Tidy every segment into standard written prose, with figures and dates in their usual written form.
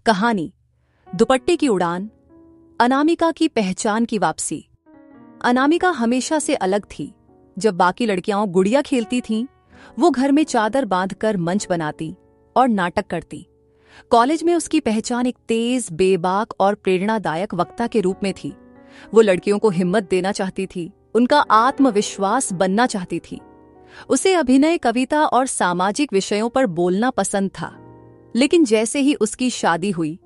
कहानी दुपट्टे की उड़ान। अनामिका की पहचान की वापसी। अनामिका हमेशा से अलग थी। जब बाकी लड़कियां गुड़िया खेलती थीं, वो घर में चादर बांधकर मंच बनाती और नाटक करती। कॉलेज में उसकी पहचान एक तेज, बेबाक और प्रेरणादायक वक्ता के रूप में थी। वो लड़कियों को हिम्मत देना चाहती थी, उनका आत्मविश्वास बनना चाहती थी। उसे अभिनय, कविता और सामाजिक विषयों पर बोलना पसंद था। लेकिन जैसे ही उसकी शादी हुई,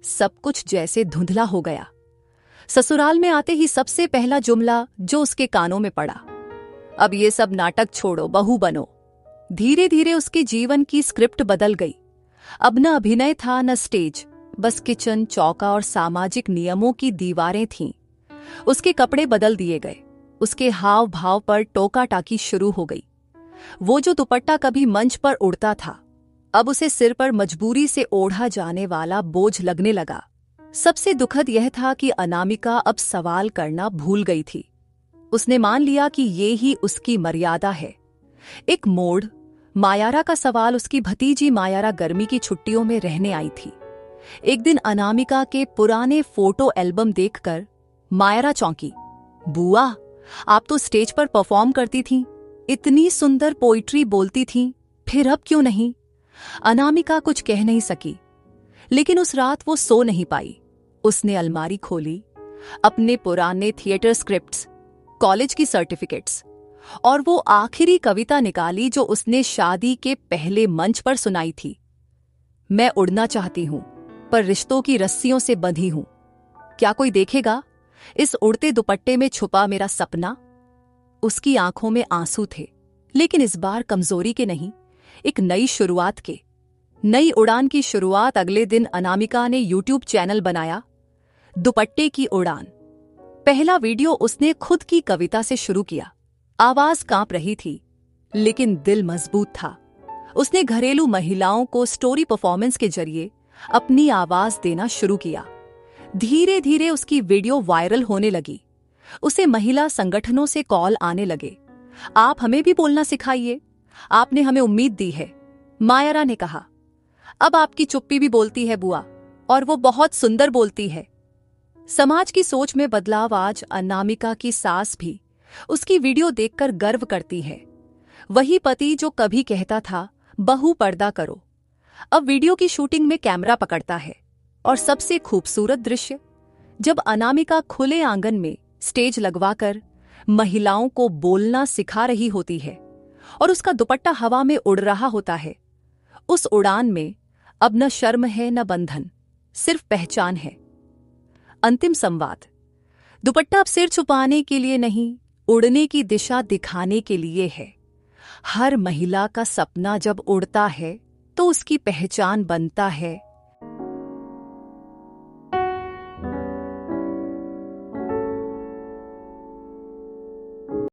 सब कुछ जैसे धुंधला हो गया। ससुराल में आते ही सबसे पहला जुमला जो उसके कानों में पड़ा, अब ये सब नाटक छोड़ो, बहू बनो। धीरे धीरे उसके जीवन की स्क्रिप्ट बदल गई। अब न अभिनय था, न स्टेज, बस किचन, चौका और सामाजिक नियमों की दीवारें थीं। उसके कपड़े बदल दिए गए, उसके हाव भाव पर टोका टाकी शुरू हो गई। वो जो दुपट्टा कभी मंच पर उड़ता था, अब उसे सिर पर मजबूरी से ओढ़ा जाने वाला बोझ लगने लगा। सबसे दुखद यह था कि अनामिका अब सवाल करना भूल गई थी। उसने मान लिया कि ये ही उसकी मर्यादा है। एक मोड़, मायारा का सवाल। उसकी भतीजी मायारा गर्मी की छुट्टियों में रहने आई थी। एक दिन अनामिका के पुराने फोटो एल्बम देखकर मायारा चौंकी। बुआ, आप तो स्टेज पर परफॉर्म करती थीं, इतनी सुंदर पोइट्री बोलती थीं, फिर अब क्यों नहीं? अनामिका कुछ कह नहीं सकी, लेकिन उस रात वो सो नहीं पाई। उसने अलमारी खोली, अपने पुराने थिएटर स्क्रिप्ट्स, कॉलेज की सर्टिफिकेट्स और वो आखिरी कविता निकाली जो उसने शादी के पहले मंच पर सुनाई थी। मैं उड़ना चाहती हूं, पर रिश्तों की रस्सियों से बंधी हूं। क्या कोई देखेगा इस उड़ते दुपट्टे में छुपा मेरा सपना? उसकी आंखों में आंसू थे, लेकिन इस बार कमजोरी के नहीं, एक नई शुरुआत के। नई उड़ान की शुरुआत। अगले दिन अनामिका ने यूट्यूब चैनल बनाया, दुपट्टे की उड़ान। पहला वीडियो उसने खुद की कविता से शुरू किया। आवाज कांप रही थी, लेकिन दिल मजबूत था। उसने घरेलू महिलाओं को स्टोरी परफॉर्मेंस के जरिए अपनी आवाज देना शुरू किया। धीरे धीरे उसकी वीडियो वायरल होने लगी। उसे महिला संगठनों से कॉल आने लगे, आप हमें भी बोलना सिखाइए, आपने हमें उम्मीद दी है। मायारा ने कहा, अब आपकी चुप्पी भी बोलती है बुआ, और वो बहुत सुंदर बोलती है। समाज की सोच में बदलाव। आज अनामिका की सास भी उसकी वीडियो देखकर गर्व करती है। वही पति जो कभी कहता था बहू पर्दा करो, अब वीडियो की शूटिंग में कैमरा पकड़ता है। और सबसे खूबसूरत दृश्य, जब अनामिका खुले आंगन में स्टेज लगवाकर महिलाओं को बोलना सिखा रही होती है और उसका दुपट्टा हवा में उड़ रहा होता है। उस उड़ान में अब न शर्म है, न बंधन, सिर्फ पहचान है। अंतिम संवाद। दुपट्टा अब सिर छुपाने के लिए नहीं, उड़ने की दिशा दिखाने के लिए है। हर महिला का सपना जब उड़ता है तो उसकी पहचान बनता है